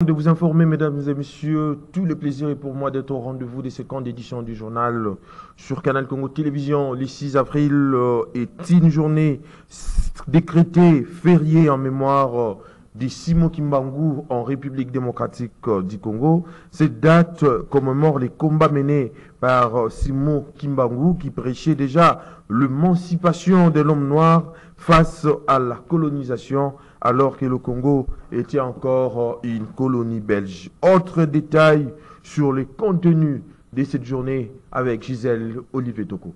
De vous informer, mesdames et messieurs, tout le plaisir est pour moi d'être au rendez-vous de cette édition du journal sur Canal Congo Télévision. Le 6 avril est une journée décrétée fériée en mémoire de Simon Kimbangu en République démocratique du Congo. Cette date commémore les combats menés par Simon Kimbangu qui prêchait déjà l'émancipation de l'homme noir face à la colonisation alors que le Congo était encore une colonie belge. Autre détail sur les contenus de cette journée avec Gisèle Olivier-Toko.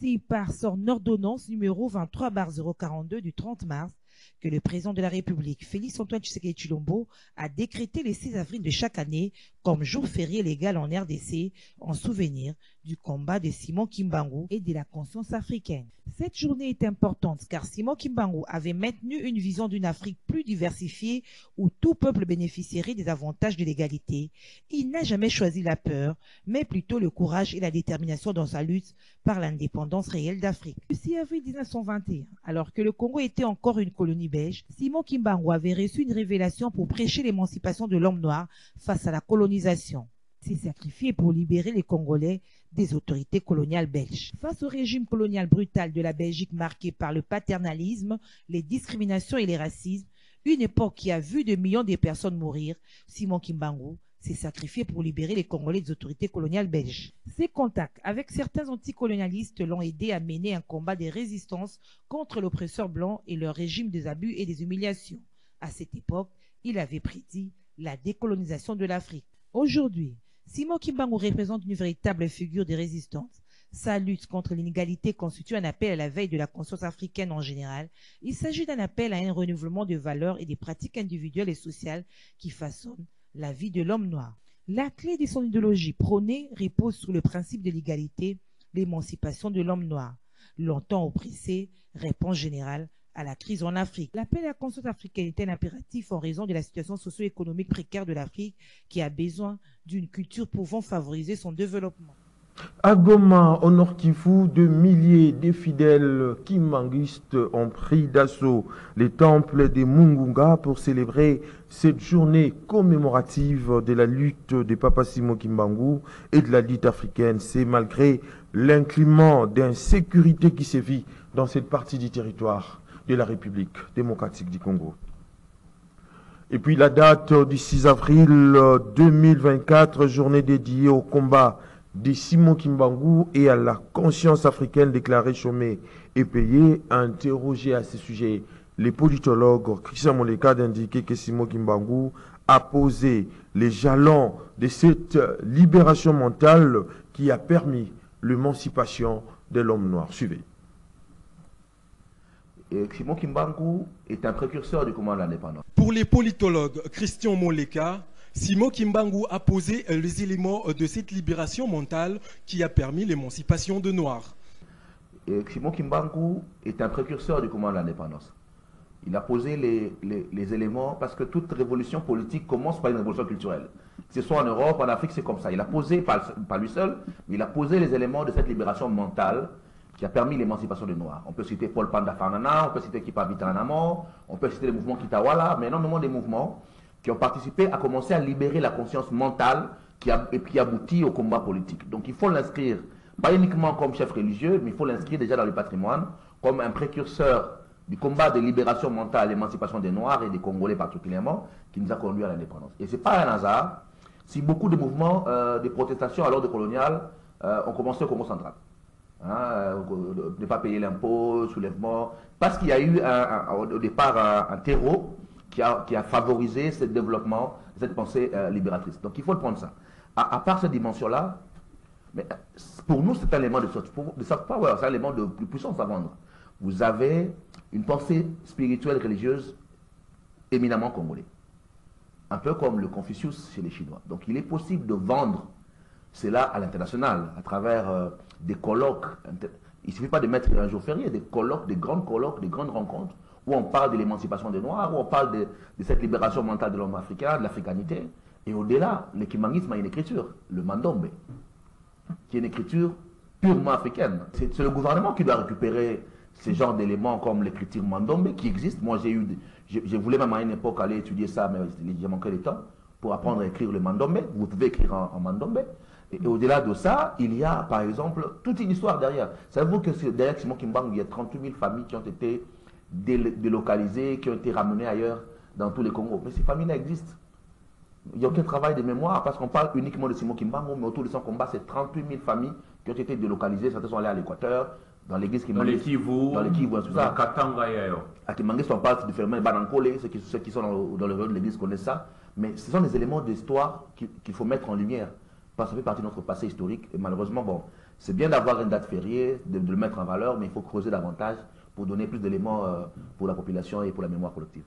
C'est par son ordonnance numéro 23/042 du 30 mars que le président de la République, Félix-Antoine Tshisekedi Tshilombo, a décrété le 6 avril de chaque année comme jour férié légal en RDC en souvenir du combat de Simon Kimbangu et de la conscience africaine. Cette journée est importante car Simon Kimbangu avait maintenu une vision d'une Afrique plus diversifiée où tout peuple bénéficierait des avantages de l'égalité. Il n'a jamais choisi la peur, mais plutôt le courage et la détermination dans sa lutte par l'indépendance réelle d'Afrique. Le 6 avril 1921, alors que le Congo était encore une colonie belge, Simon Kimbangu avait reçu une révélation pour prêcher l'émancipation de l'homme noir face à la colonisation. Il s'est sacrifié pour libérer les Congolais des autorités coloniales belges. Face au régime colonial brutal de la Belgique marqué par le paternalisme, les discriminations et les racismes, une époque qui a vu des millions de personnes mourir, Simon Kimbangu s'est sacrifié pour libérer les Congolais des autorités coloniales belges. Ses contacts avec certains anticolonialistes l'ont aidé à mener un combat de résistance contre l'oppresseur blanc et leur régime des abus et des humiliations. À cette époque, il avait prédit la décolonisation de l'Afrique. Aujourd'hui, Simon Kimbangu représente une véritable figure de résistance. Sa lutte contre l'inégalité constitue un appel à la veille de la conscience africaine en général. Il s'agit d'un appel à un renouvellement de valeurs et des pratiques individuelles et sociales qui façonnent la vie de l'homme noir. La clé de son idéologie prônée repose sur le principe de l'égalité, l'émancipation de l'homme noir. Longtemps oppressé, réponse générale à la crise en Afrique. L'appel à la conscience africaine est un impératif en raison de la situation socio-économique précaire de l'Afrique qui a besoin d'une culture pouvant favoriser son développement. À Goma, au Nord Kivu, de milliers de fidèles kimbanguistes ont pris d'assaut les temples des Mungunga pour célébrer cette journée commémorative de la lutte de Papa Simon Kimbangu et de la lutte africaine. C'est malgré l'inclément d'insécurité qui sévit dans cette partie du territoire de la République démocratique du Congo. Et puis la date du 6 avril 2024, journée dédiée au combat de Simon Kimbangu et à la conscience africaine déclarée chômée et payée. Interrogé à ce sujet, les politologues Christian Moleka d'indiquer que Simon Kimbangu a posé les jalons de cette libération mentale qui a permis l'émancipation de l'homme noir. Suivez. Simon Kimbangu est un précurseur du combat de l'indépendance. Pour les politologues Christian Moleka, Simon Kimbangu a posé les éléments de cette libération mentale qui a permis l'émancipation de Noirs. Simon Kimbangu est un précurseur du combat de l'indépendance. Il a posé les éléments parce que toute révolution politique commence par une révolution culturelle. Que ce soit en Europe, en Afrique, c'est comme ça. Il a posé, pas lui seul, mais il a posé les éléments de cette libération mentale qui a permis l'émancipation des Noirs. On peut citer Paul Panda Farnana, on peut citer Kipa Bitanamo, on peut citer le mouvement Kitawala, mais énormément des mouvements qui ont participé à commencer à libérer la conscience mentale et qui aboutit au combat politique. Donc il faut l'inscrire, pas uniquement comme chef religieux, mais il faut l'inscrire déjà dans le patrimoine, comme un précurseur du combat de libération mentale, l'émancipation des Noirs et des Congolais particulièrement, qui nous a conduit à l'indépendance. Et ce n'est pas un hasard si beaucoup de mouvements de protestation à l'ordre colonial ont commencé au Congo central. Ne pas payer l'impôt, soulèvement, parce qu'il y a eu au départ un terreau qui a favorisé ce développement, cette pensée libératrice. Donc il faut le prendre ça. À part cette dimension-là, pour nous c'est un élément de soft power, c'est un élément de puissance à vendre. Vous avez une pensée spirituelle religieuse éminemment congolais. Un peu comme le Confucius chez les Chinois. Donc il est possible de vendre cela à l'international, à travers des colloques. Il ne suffit pas de mettre un jour férié, des colloques, des grandes rencontres, où on parle de l'émancipation des Noirs, où on parle de cette libération mentale de l'homme africain, de l'africanité. Et au-delà, le kimbanguisme a une écriture, le mandombe, qui est une écriture purement africaine. C'est le gouvernement qui doit récupérer ce genre d'éléments comme l'écriture Mandombe qui existe. Moi, je voulais même à une époque aller étudier ça, mais j'ai manqué de temps pour apprendre à écrire le Mandombe. Vous pouvez écrire en Mandombe. Et au-delà de ça, il y a par exemple toute une histoire derrière. Savez-vous que derrière Simon Kimbangu, il y a 38 000 familles qui ont été délocalisées, qui ont été ramenées ailleurs dans tous les Congos. Mais ces familles-là existent. Il n'y a aucun travail de mémoire parce qu'on parle uniquement de Simon Kimbangu, mais autour de son combat, c'est 38 000 familles qui ont été délocalisées. Certaines sont allées à l'Équateur, dans l'église qui dans les Kivu, dans tout ça. Katanga et ailleurs. À Kimangis, on parle de Fermin Banankole, ceux qui sont dans le réseau de l'église connaissent ça. Mais ce sont des éléments d'histoire qu'il faut mettre en lumière. Parce que ça fait partie de notre passé historique. Et malheureusement, bon, c'est bien d'avoir une date fériée, de le mettre en valeur, mais il faut creuser davantage pour donner plus d'éléments pour la population et pour la mémoire collective.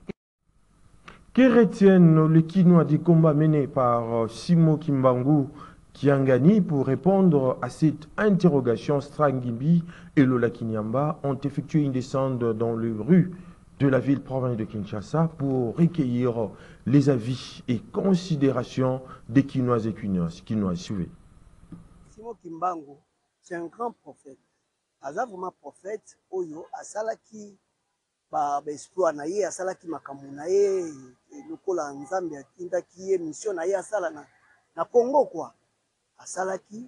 Que retiennent les Kinois des combats menés par Simon Kimbangu Kiangani? Pour répondre à cette interrogation, Strangimbi et Lola Kinyamba ont effectué une descente dans les rues de la ville-province de Kinshasa pour recueillir les avis et considérations des Kinois et Kinois. Suivez. Simon Kimbangu, c'est un grand prophète. Aza vraiment prophète, Oyo, Asalaki, exploit naye, Asalaki makamunaye, lokola nzambe atindaki mission naye asala na Congo quoi. Asalaki,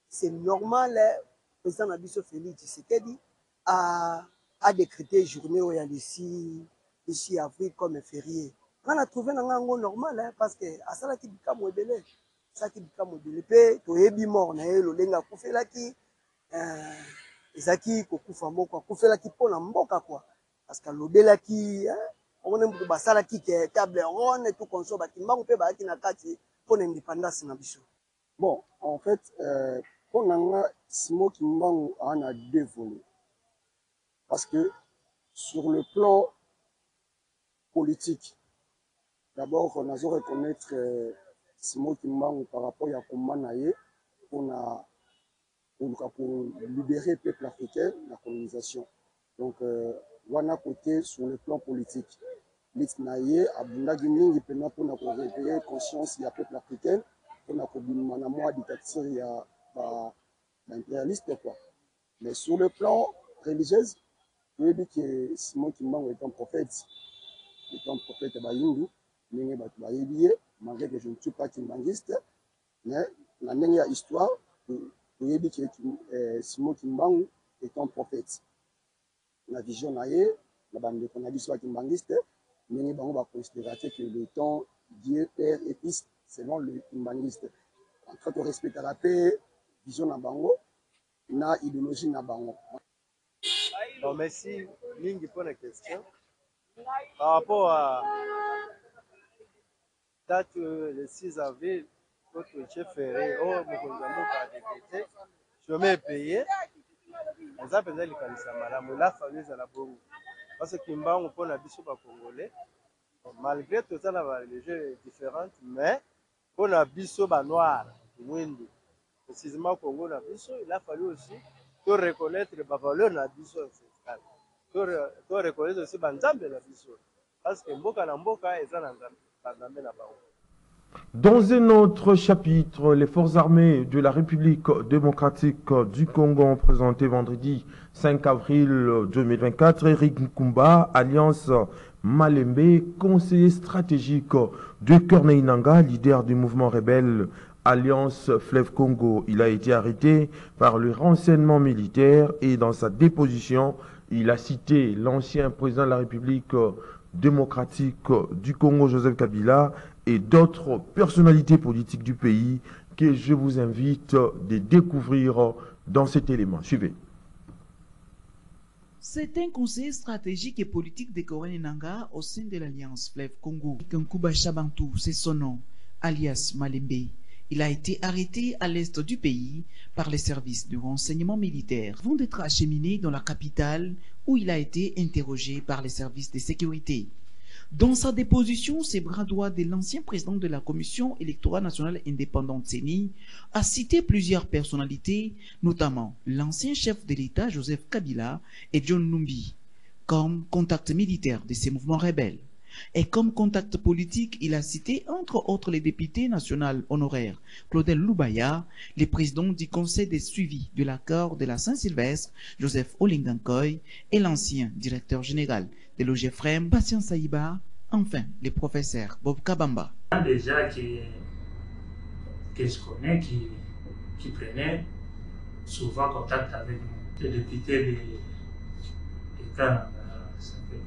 c'est normal, le président Nabiso Félix Tshisekedi a décrété journée où il y a ici avril comme férié. On a trouvé un angle normal parce que Asalaki bika modèle, ça qui bika modèle, pe to yebi mort na le lenga kufelaki ezaki kokufa moko kufelaki pona mboka quoi parce que lobelaki on aime de basalaki ke table ronde tout conso ba Kimbangu pe ba ki na kati pona indépendance na biso. Bon, en fait, pour Nanga, Simon Kimbangu en a deux volets. Parce que sur le plan politique, d'abord, on a dû reconnaître Simon Kimbangu par rapport à Koumanaye pour libérer le peuple africain de la colonisation. Donc, on a côté sur le plan politique. L'Itnaye, Abundagi Mingi, pour réveiller conscience du peuple africain. On a une dictature impérialiste quoi. Mais sur le plan religieux, je veux dire que Simon Kimbangu est un prophète. Il est un prophète bayindu, malgré que je ne suis pas kimbanguiste, mais la dernière histoire, je veux dire que Simon Kimbangu est un prophète. La vision naïe, la bande qu'on a dit soit kimbanguiste, mais on va considérer que le temps Dieu, Père et Fils, selon le kimbanguiste. En fait, on respecte la paix, vision na bango, na idéologie na bango. Bon, merci, Lingi, pour la question. Par rapport à date le 6 avril, notre chef ferré, je m'ai payé. Les appels de il a fallu la bonne. Parce que Kimbangu, on a dit congolais. Malgré tout ça, la religion est différente, mais on a biso noir, précisément au Congo, il a fallu aussi reconnaître les valeurs de la biso ancestrale. Reconnaître aussi les nzambe de la biso. Parce que mboka na mboka eza na nzambe na bango. Dans un autre chapitre, les forces armées de la République démocratique du Congo ont présenté vendredi 5 avril 2024 Eric Nkumba, Alliance Malembe, conseiller stratégique de Corneille Nangaa, leader du mouvement rebelle Alliance Fleuve Congo. Il a été arrêté par le renseignement militaire et dans sa déposition, il a cité l'ancien président de la République démocratique du Congo, Joseph Kabila, et d'autres personnalités politiques du pays que je vous invite de découvrir dans cet élément. Suivez. C'est un conseiller stratégique et politique de Corneille Nangaa au sein de l'Alliance Fleuve Congo. Nkuba Chabantou, c'est son nom, alias Malembe. Il a été arrêté à l'est du pays par les services de renseignement militaire avant d'être acheminé dans la capitale où il a été interrogé par les services de sécurité. Dans sa déposition, ses bras droits de l'ancien président de la Commission électorale nationale indépendante CENI a cité plusieurs personnalités, notamment l'ancien chef de l'État Joseph Kabila et John Numbi, comme contact militaire de ces mouvements rebelles. Et comme contact politique, il a cité entre autres les députés nationaux honoraires Claudel Lubaya, le président du conseil de suivi de l'accord de la Saint-Sylvestre, Joseph Olingankoy, et l'ancien directeur général de l'OGFREM, Patient Saïba, enfin le professeur Bob Kabamba. Déjà que je connais, qui prenaient souvent contact avec nous. Les députés de Canada, ça fait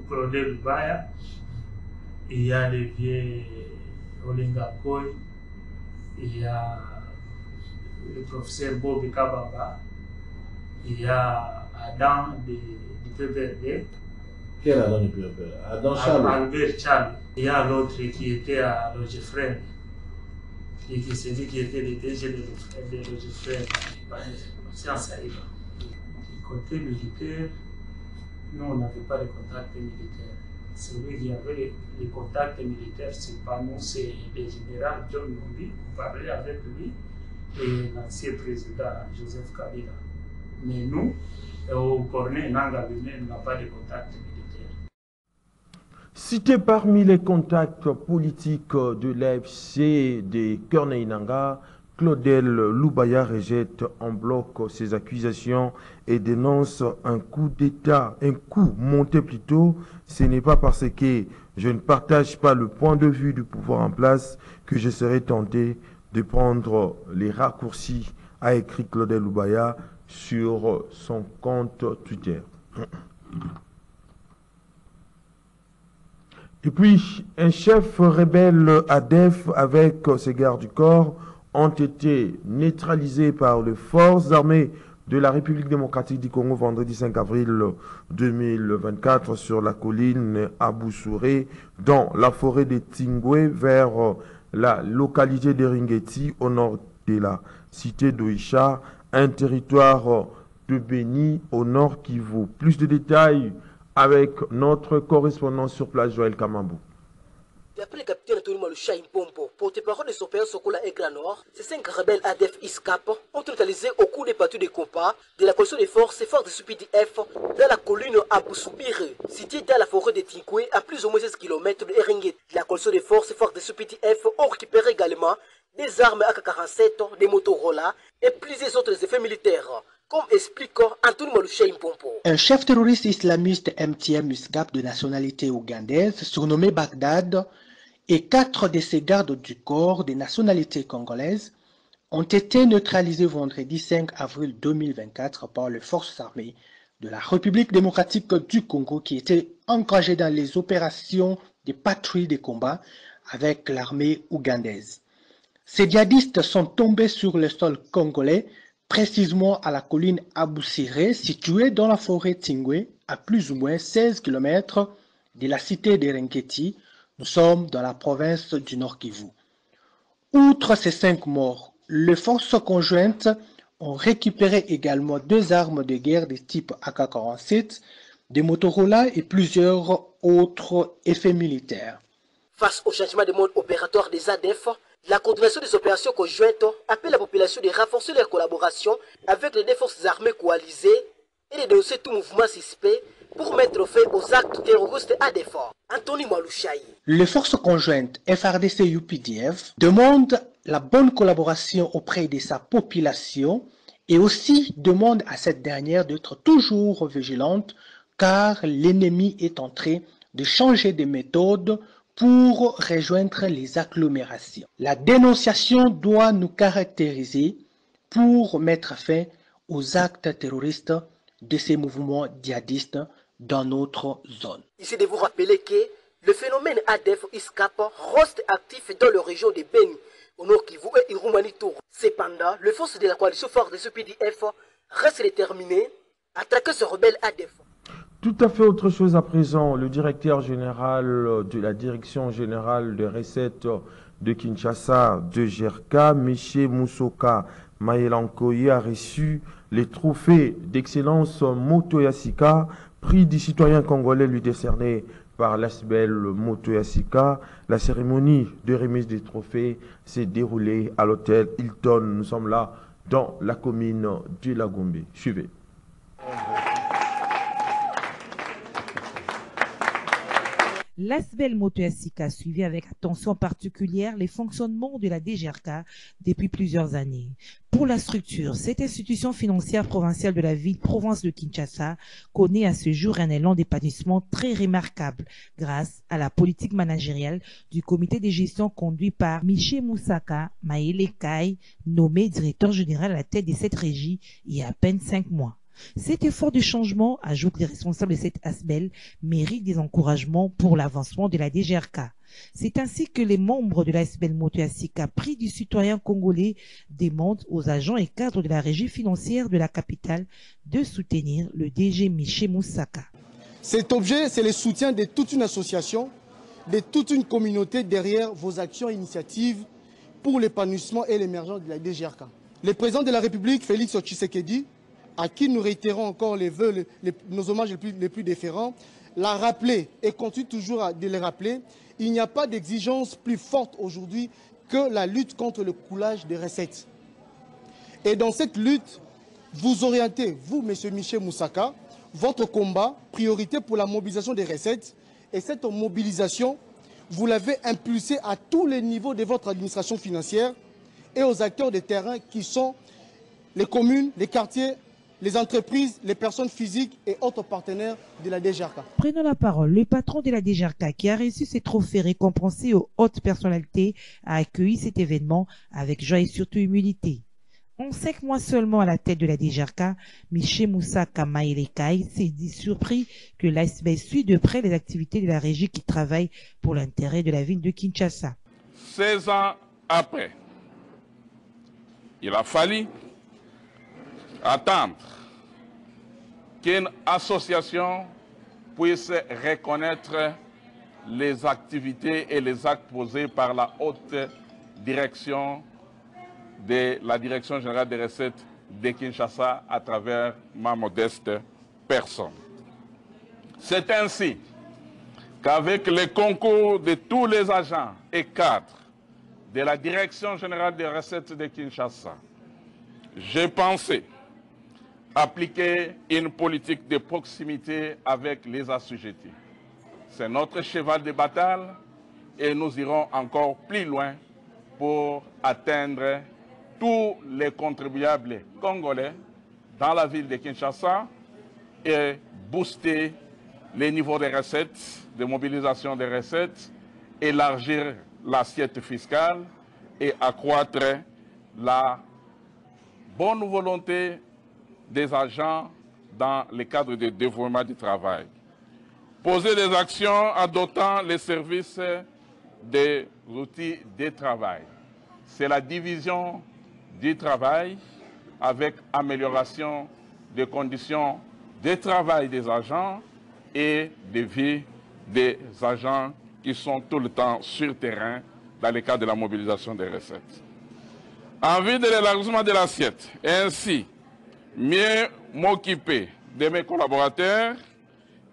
Claudel Lubaya, il y a les vieux Olingankoy, il y a le professeur Bob Kabamba, il y a Adam du PVRD. Quel Adam du PVRD? Adam Charles. Albert Charles. Il y a l'autre qui était à l'OGFREM et qui s'est dit qu'il était le DG de l'OGFREM, Science Aïba. Du côté militaire, nous, on n'avait pas de contact militaire. Celui qui avait les contacts militaires, c'est pas nous, c'est le général John Numbi. On parlait avec lui et l'ancien président Joseph Kabila. Mais nous, au Cornet Nanga lui-même, n'a pas de contact militaire. Cité parmi les contacts politiques de l'AFC de Corneille Nangaa, Claudel Lubaya rejette en bloc ces accusations et dénonce un coup d'État, un coup monté plutôt. Ce n'est pas parce que je ne partage pas le point de vue du pouvoir en place que je serai tenté de prendre les raccourcis, a écrit Claudel Lubaya sur son compte Twitter. Et puis, un chef rebelle ADEF avec ses gardes du corps ont été neutralisés par les forces armées de la République démocratique du Congo vendredi 5 avril 2024 sur la colline Abousouré dans la forêt de Tingwe vers la localité de Ringeti au nord de la cité d'Oisha, un territoire de Béni au nord Kivu. Plus de détails avec notre correspondant sur place, Joël Kamambou. D'après le capitaine Anthony Malusha Impompo, porte-parole des opérations Sokola et Grand Nord, ces 5 rebelles ADF ISCAP ont neutralisé au cours des parties de combat de la coalition des forces de SUPDF dans la colline Abousoubire, située dans la forêt de Tinkwe à plus ou moins 16 km de Eringuet. La coalition des forces de SUPDF ont récupéré également des armes AK-47, des Motorola et plusieurs autres effets militaires. Comme explique Anthony Malusha Impompo. Un chef terroriste islamiste MTM ISCAP de nationalité ougandaise, surnommé Bagdad, et 4 de ses gardes du corps de nationalité congolaise ont été neutralisés vendredi 5 avril 2024 par les forces armées de la République démocratique du Congo qui étaient engagées dans les opérations de patrouille de combat avec l'armée ougandaise. Ces djihadistes sont tombés sur le sol congolais, précisément à la colline Aboussiré, située dans la forêt Tingwe, à plus ou moins 16 km de la cité de Ringeti. Nous sommes dans la province du Nord Kivu. Outre ces 5 morts, les forces conjointes ont récupéré également 2 armes de guerre de type AK-47, des Motorola et plusieurs autres effets militaires. Face au changement de mode opératoire des ADF, la coordination des opérations conjointes appelle la population de renforcer leur collaboration avec les 2 forces armées coalisées et de dénoncer tout mouvement suspect pour mettre fin aux actes terroristes ADF. Anthony Malushaï. Les forces conjointes FRDC-UPDF demandent la bonne collaboration auprès de sa population et aussi demandent à cette dernière d'être toujours vigilante car l'ennemi est en train de changer de méthode pour rejoindre les agglomérations. La dénonciation doit nous caractériser pour mettre fin aux actes terroristes de ces mouvements djihadistes dans notre zone. Ici de vous rappeler que le phénomène ADF ISCAP reste actif dans la région de Beni, au nord Kivu et Irumani Tour. Cependant, les forces de la coalition forte des UPDF restent déterminées à traquer ce rebelle ADF. Tout à fait autre chose à présent. Le directeur général de la Direction générale des recettes de Kinshasa, de GRK, Miché Moussoka Mayelankoye, a reçu les trophées d'excellence Motoyasika, prix du citoyen congolais lui décerné par l'ASBEL Motoyasika. La cérémonie de remise des trophées s'est déroulée à l'hôtel Hilton. Nous sommes là dans la commune de La Gombe. Suivez. L'ASBEL Motoyasika suivit avec attention particulière les fonctionnements de la DGRK depuis plusieurs années. Pour la structure, cette institution financière provinciale de la ville-province de Kinshasa connaît à ce jour un élan d'épanouissement très remarquable grâce à la politique managériale du comité de gestion conduit par Miché Moussaka Maïle Kai, nommé directeur général à la tête de cette régie il y a à peine 5 mois. Cet effort de changement, ajoutent les responsables de cette ASBEL, mérite des encouragements pour l'avancement de la DGRK. C'est ainsi que les membres de l'ASBEL Motoyasika, pris du citoyen congolais, demandent aux agents et cadres de la régie financière de la capitale de soutenir le DG Miché Moussaka. Cet objet, c'est le soutien de toute une association, de toute une communauté derrière vos actions et initiatives pour l'épanouissement et l'émergence de la DGRK. Le président de la République, Félix Tshisekedi, à qui nous réitérons encore les vœux, nos hommages les plus déférents, l'a rappelé et continue toujours de le rappeler. Il n'y a pas d'exigence plus forte aujourd'hui que la lutte contre le coulage des recettes. Et dans cette lutte, vous orientez, vous, M. Miché Moussaka, votre combat, priorité pour la mobilisation des recettes. Et cette mobilisation, vous l'avez impulsée à tous les niveaux de votre administration financière et aux acteurs de terrain qui sont les communes, les quartiers, les entreprises, les personnes physiques et autres partenaires de la DGRK. Prenons la parole. Le patron de la DGRK, qui a reçu ces trophées récompensés aux hautes personnalités, a accueilli cet événement avec joie et surtout humilité. En 5 mois seulement à la tête de la DGRK, Miché Moussaka Maïle Kai s'est dit surpris que l'ASBEL suit de près les activités de la régie qui travaille pour l'intérêt de la ville de Kinshasa. 16 ans après, il a fallu attendre qu'une association puisse reconnaître les activités et les actes posés par la haute direction de la Direction générale des recettes de Kinshasa à travers ma modeste personne. C'est ainsi qu'avec le concours de tous les agents et cadres de la Direction générale des recettes de Kinshasa, j'ai pensé appliquer une politique de proximité avec les assujettis. C'est notre cheval de bataille et nous irons encore plus loin pour atteindre tous les contribuables congolais dans la ville de Kinshasa et booster les niveaux des recettes, de mobilisation des recettes, élargir l'assiette fiscale et accroître la bonne volonté des agents dans le cadre de développement du travail. Poser des actions adoptant les services des outils de travail. C'est la division du travail avec amélioration des conditions de travail des agents et de vie des agents qui sont tout le temps sur terrain dans le cadre de la mobilisation des recettes. En vue de l'élargissement de l'assiette, et ainsi mieux m'occuper de mes collaborateurs,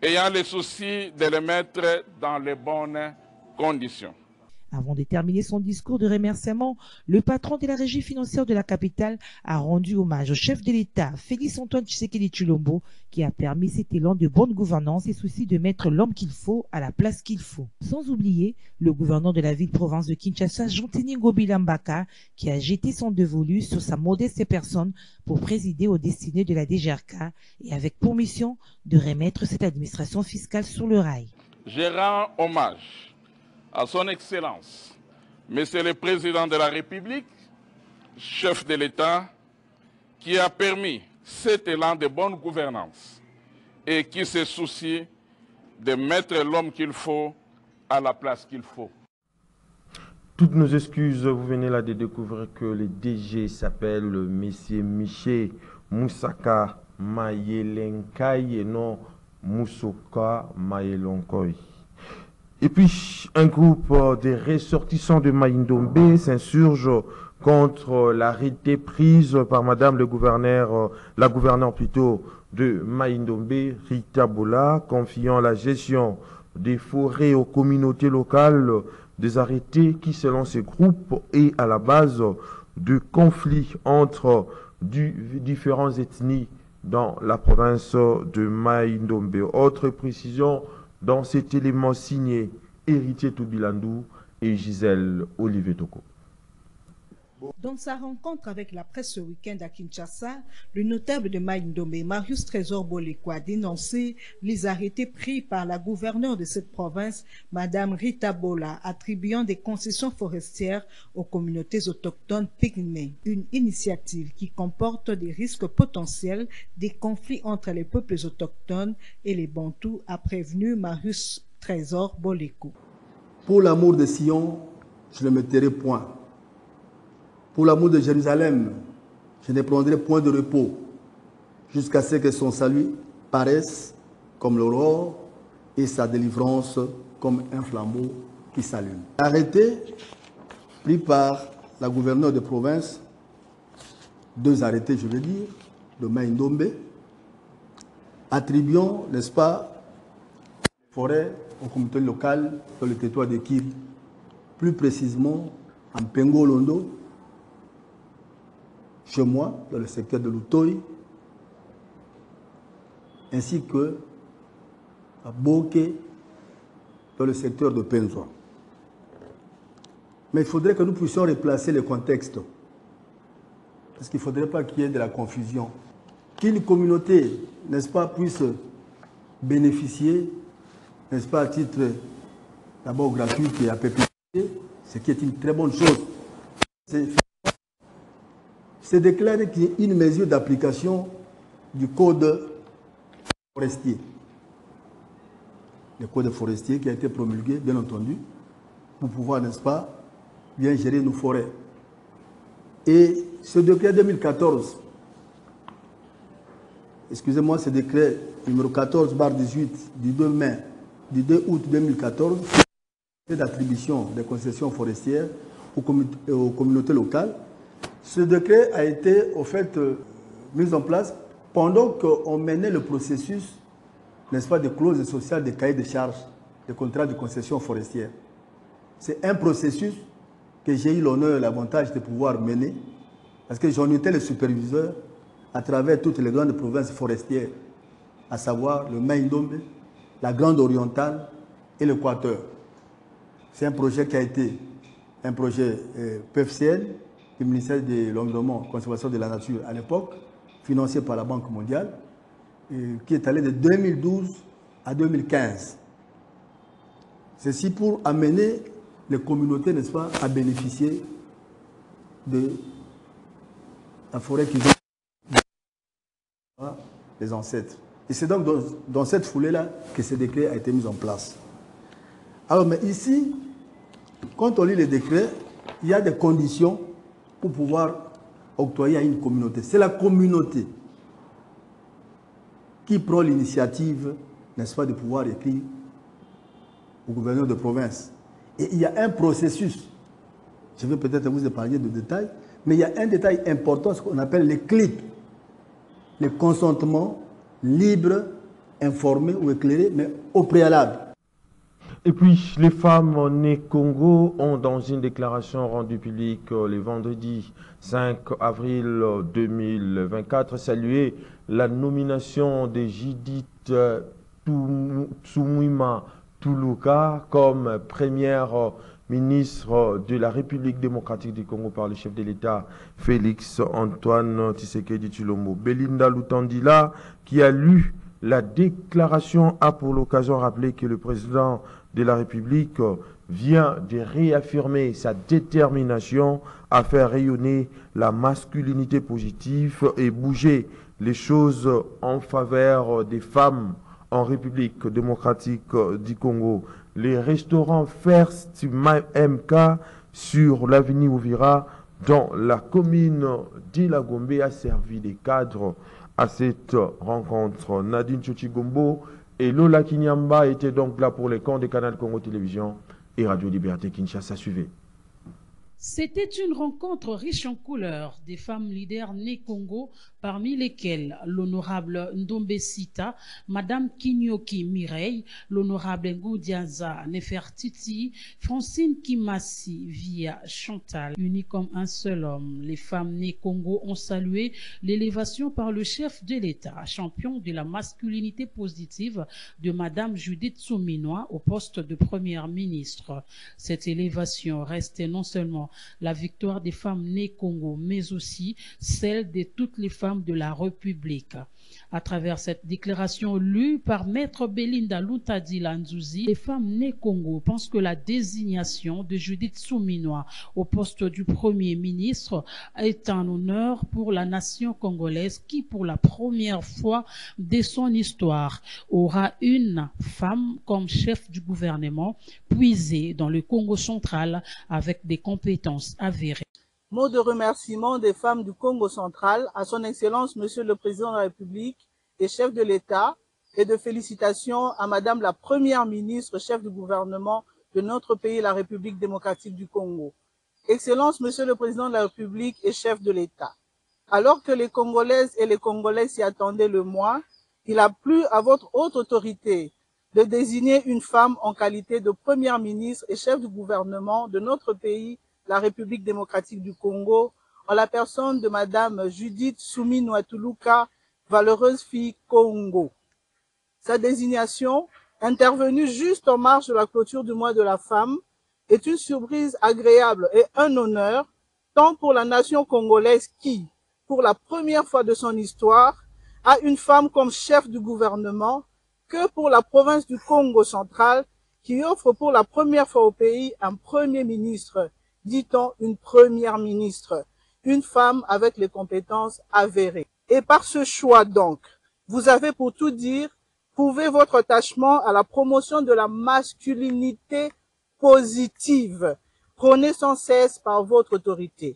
ayant le souci de les mettre dans les bonnes conditions. Avant de terminer son discours de remerciement, le patron de la régie financière de la capitale a rendu hommage au chef de l'État, Félix Antoine Tshisekedi Tshilombo, qui a permis cet élan de bonne gouvernance et souci de mettre l'homme qu'il faut à la place qu'il faut. Sans oublier le gouverneur de la ville-province de Kinshasa, Jean-Denis Ngobila-Mbaka, qui a jeté son dévolu sur sa modeste personne pour présider aux destinées de la DGRK et avec pour mission de remettre cette administration fiscale sur le rail. Je rends hommage à son Excellence, Monsieur le Président de la République, chef de l'État, qui a permis cet élan de bonne gouvernance et qui se soucie de mettre l'homme qu'il faut à la place qu'il faut. Toutes nos excuses, vous venez là de découvrir que le DG s'appelle Monsieur Miché Moussaka Maïle Kai et non Moussaka Maïle Kai. Et puis, un groupe de ressortissants de Maïndombe s'insurge contre l'arrêté prise par Madame la gouverneure plutôt de Maïndombe, Rita Bola, confiant la gestion des forêts aux communautés locales, des arrêtés qui, selon ces groupes, est à la base de conflits entre différentes ethnies dans la province de Maïndombe. Autre précision Dans cet élément signé Héritier Toubilandou et Gisèle Olivier Toko. Dans sa rencontre avec la presse ce week-end à Kinshasa, le notable de Maïndomé, Marius Trésor Boleko, a dénoncé les arrêtés pris par la gouverneure de cette province, Madame Rita Bola, attribuant des concessions forestières aux communautés autochtones pygmées. Une initiative qui comporte des risques potentiels, des conflits entre les peuples autochtones et les Bantous, a prévenu Marius Trésor Boleko. Pour l'amour de Sion, je ne me tairai point. Pour l'amour de Jérusalem, je ne prendrai point de repos jusqu'à ce que son salut paraisse comme l'aurore et sa délivrance comme un flambeau qui s'allume. Arrêté pris par la gouverneure de province, 2 arrêtés, je veux dire, de Maïndombe, attribuant, n'est-ce pas, les forêts aux communautés locales dans le territoire de Kiri, plus précisément en Pengolondo, chez moi, dans le secteur de Lutoy, ainsi que à Boké, dans le secteur de Penzoa. Mais il faudrait que nous puissions replacer le contexte, parce qu'il ne faudrait pas qu'il y ait de la confusion. Qu'une communauté, n'est-ce pas, puisse bénéficier, n'est-ce pas, à titre d'abord gratuit et à perpétuité, ce qui est une très bonne chose. C'est déclaré qu'il y a une mesure d'application du code forestier. Le code forestier qui a été promulgué, bien entendu, pour pouvoir, n'est-ce pas, bien gérer nos forêts. Et ce décret 2014, excusez-moi, ce décret numéro 14/18 du 2 août 2014, d'attribution des concessions forestières aux communautés locales. Ce décret a été, au fait, mis en place pendant qu'on menait le processus, n'est-ce pas, de clauses sociales, de cahiers de charges, de contrats de concession forestière. C'est un processus que j'ai eu l'honneur et l'avantage de pouvoir mener, parce que j'en étais le superviseur à travers toutes les grandes provinces forestières, à savoir le Maïndombe, la Grande Orientale et l'Équateur. C'est un projet qui a été un projet PFCN, du ministère de l'Environnement, Conservation de la Nature à l'époque, financé par la Banque mondiale, qui est allé de 2012 à 2015. Ceci pour amener les communautés, n'est-ce pas, à bénéficier de la forêt qu'ils ont les ancêtres. Et c'est donc dans cette foulée-là que ce décret a été mis en place. Alors, mais ici, quand on lit les décrets, il y a des conditions pour pouvoir octroyer à une communauté. C'est la communauté qui prend l'initiative, n'est-ce pas, de pouvoir écrire au gouverneur de province. Et il y a un processus, je vais peut-être vous épargner de détails, mais il y a un détail important, ce qu'on appelle les CLIP, le consentement libre, informé ou éclairé, mais au préalable. Et puis, les femmes nées Congo ont, dans une déclaration rendue publique le vendredi 5 avril 2024, salué la nomination de Judith Tsumwima Tuluka comme première ministre de la République démocratique du Congo par le chef de l'État Félix Antoine Tshisekedi Tshilombo. Belinda Lutandila, qui a lu la déclaration, a pour l'occasion rappelé que le président de la République vient de réaffirmer sa détermination à faire rayonner la masculinité positive et bouger les choses en faveur des femmes en République démocratique du Congo. Les restaurants First MK sur l'avenue Ouvira dans la commune d'Ilagombe a servi des cadres à cette rencontre. Nadine Tchotchigombo et Lola Kinyamba étaient donc là pour les camps des canaux Congo Télévision et Radio Liberté Kinshasa. Suivez. C'était une rencontre riche en couleurs des femmes leaders nées Congo, parmi lesquelles l'honorable Ndombe Sita, Madame Kinyoki Mireille, l'honorable Ngoudiaza Nefertiti, Francine Kimasi via Chantal. Unies comme un seul homme, les femmes nées Congo ont salué l'élévation par le chef de l'État, champion de la masculinité positive de Madame Judith Souminois au poste de première ministre. Cette élévation restait non seulement la victoire des femmes nées Congo, mais aussi celle de toutes les femmes de la République. À travers cette déclaration lue par Maître Belinda Lutadi Lanzouzi, les femmes nées Congo pensent que la désignation de Judith Souminois au poste du Premier ministre est un honneur pour la nation congolaise qui, pour la première fois de son histoire, aura une femme comme chef du gouvernement, puisée dans le Congo central avec des compétences avérées. Mot de remerciement des femmes du Congo central à son Excellence Monsieur le Président de la République et chef de l'État, et de félicitations à Madame la Première ministre, chef du gouvernement de notre pays, la République démocratique du Congo. Excellence Monsieur le Président de la République et chef de l'État, alors que les Congolaises et les Congolais s'y attendaient le moins, il a plu à votre haute autorité de désigner une femme en qualité de Première ministre et chef du gouvernement de notre pays, la République démocratique du Congo, en la personne de Madame Judith Souminois Tuluka, valeureuse fille Congo. Sa désignation, intervenue juste en marge de la clôture du mois de la femme, est une surprise agréable et un honneur, tant pour la nation congolaise qui, pour la première fois de son histoire, a une femme comme chef du gouvernement, que pour la province du Congo central, qui offre pour la première fois au pays un Premier ministre, dit-on une Première ministre, une femme avec les compétences avérées. Et par ce choix donc, vous avez pour tout dire, prouvé votre attachement à la promotion de la masculinité positive, prônée sans cesse par votre autorité.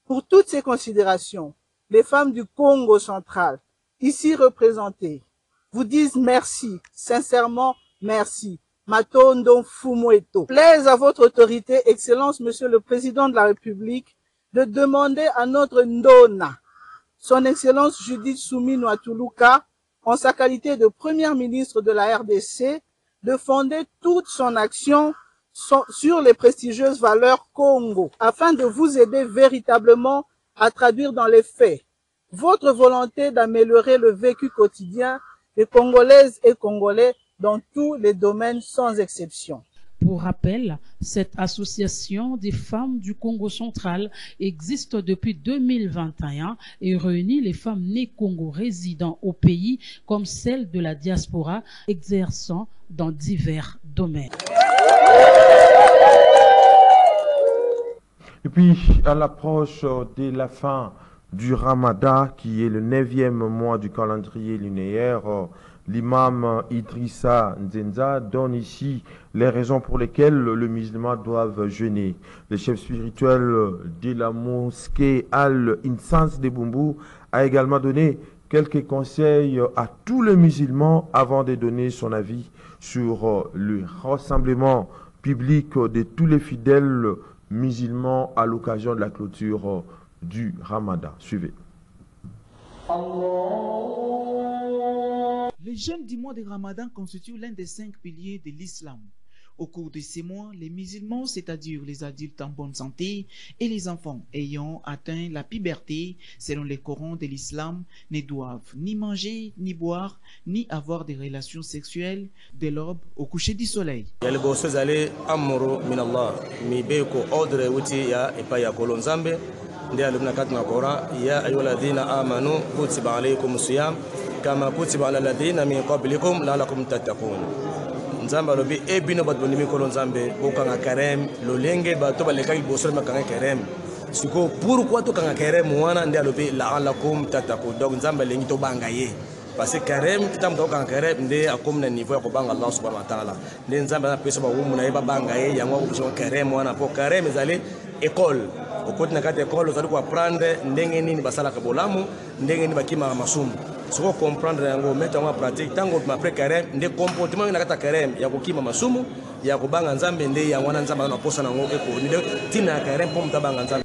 Pour toutes ces considérations, les femmes du Congo central, ici représentées, vous disent merci, sincèrement merci. Matondo Fumweto. Plaise à votre autorité, Excellence, Monsieur le Président de la République, de demander à notre Ndona, Son Excellence Judith Souminois Tuluka, en sa qualité de Première ministre de la RDC, de fonder toute son action sur les prestigieuses valeurs Congo, afin de vous aider véritablement à traduire dans les faits votre volonté d'améliorer le vécu quotidien des Congolaises et Congolais dans tous les domaines sans exception. Pour rappel, cette association des femmes du Congo central existe depuis 2021 et réunit les femmes nées Congo résidant au pays comme celles de la diaspora exerçant dans divers domaines. Et puis, à l'approche de la fin du Ramadan, qui est le 9e mois du calendrier lunaire, l'imam Idrissa Nzenza donne ici les raisons pour lesquelles le musulman doit jeûner. Le chef spirituel de la mosquée Al-Insans de Bumbu a également donné quelques conseils à tous les musulmans avant de donner son avis sur le rassemblement public de tous les fidèles musulmans à l'occasion de la clôture du Ramadan. Suivez. Les jeûnes du mois de Ramadan constituent l'un des 5 piliers de l'islam. Au cours de ces mois, les musulmans, c'est-à-dire les adultes en bonne santé et les enfants ayant atteint la puberté, selon les Corans de l'islam, ne doivent ni manger, ni boire, ni avoir des relations sexuelles de l'aube au coucher du soleil. kama kutiba ala alladhina min qablikum la'allakum tattaqun. Nzamba lobi ebino bat bonimi ko nzambe ko kanga karem lolenge bato baleka ibosoro makanga karem. Siko pourquoi to kanga karem wana ndia lobi la'allakum tattaqun. Donc nzamba lengi to banga ye. Parce que karem kitam to kanga karem nde akom na niveau ya ko banga Allah subhanahu wa ta'ala. Nde nzamba na pesa ba wumu na yeba banga ye yango ko karem wana po karem ezali école. Okoti na kati école ozali ko apprendre ndenge nini basala ka bolamu, ndenge nini bakima masumu. Ce qu'on comprendre, mettre en pratique, tant qu'on après carême, des comportements qui n'ont carême, il y a qui m'a masumu, il y a qui nzambe ndé, il y a qui nzambe na posa nango eko, ni tina carême pour m'tabanga nzambe.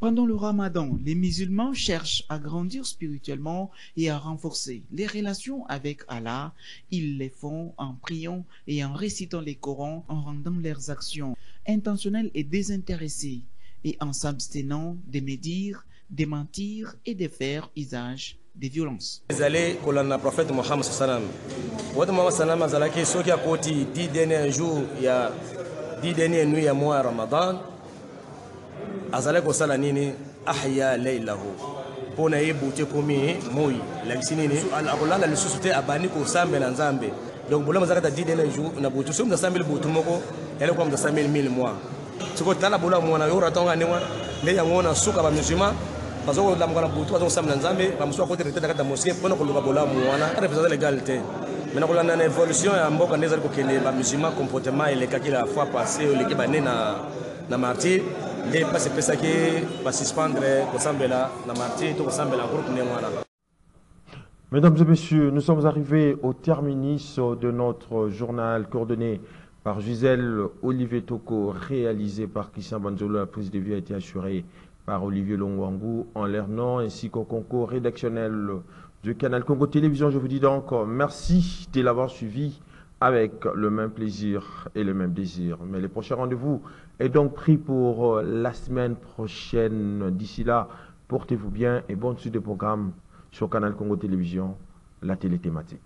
Pendant le ramadan, les musulmans cherchent à grandir spirituellement et à renforcer les relations avec Allah. Ils les font en priant et en récitant les Corans, en rendant leurs actions intentionnelles et désintéressées et en s'abstenant de médire, de mentir et de faire usage des violences. Les allés pour le prophète Mohammed sallam. Votre Mohammed sallam a zalaki ceux qui a côté 10 derniers jours, il y a 10 dernières nuits à mois Ramadan. Azaleko sala nini ahya laylahu pona yebute komi moyi lakisinini akolala lisusu te abani ko sambela nzambe donc bolama zakata 10 derniers jours na butu so msambela butu moko ele kwa msambela 1000 mois siko tala bola mwana yo ratonga ni wana le ya ngona suka ba musulman bazoko la mwana butu bazoko sambela nzambe ba musuka ko terete kata mosquée pona ko luka bola mwana représenter l'égalité maintenant ko na évolution ya mboka ndeza ko kende ba musulman comportement ele kakila la fois passé le ke bané na martyr. Mesdames et messieurs, nous sommes arrivés au terminus de notre journal coordonné par Gisèle Olivier Toko, réalisé par Christian Banzolo. La prise de vue a été assurée par Olivier Longwangu en leur nom, ainsi qu'au concours rédactionnel du Canal Congo Télévision. Je vous dis donc merci de l'avoir suivi avec le même plaisir et le même désir. Mais le prochain rendez-vous est donc pris pour la semaine prochaine. D'ici là, portez-vous bien et bonne suite de programme sur Canal Congo Télévision, la télé thématique.